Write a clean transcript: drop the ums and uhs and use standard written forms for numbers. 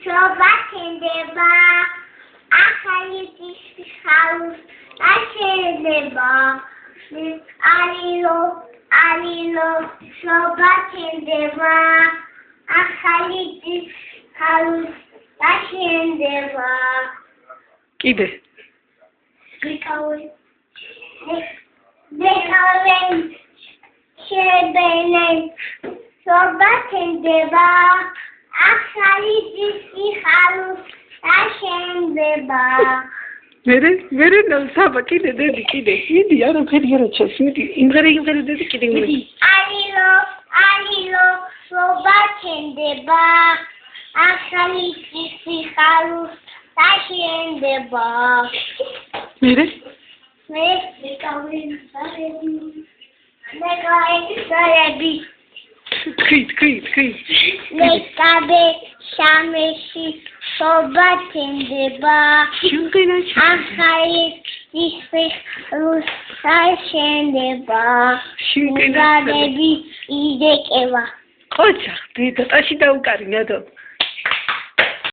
შობათენდება ახალი წლის ხალუს აშენდება ალილო შობათენდება ახალი წლის ხალუს აშენდება კიდე დეკავენ შებენენ შობათენდება ახალი წლის ხალუს აშენდება მერე ნალსაბა კიდე დედი კიდე მიდი არა ფერი არა ჩას მიდი იმღერე დედი კიდე მიდი ალილო შობათენდება ახალი წლის ხალუს აშენდება მერე მეგაი კრი ლეკაბე შამეში შობათენდება ახალი წლის ხალუს აშენდება მეგარები იდეკება ყოჩა დედა ტაში დაუკარი ნადო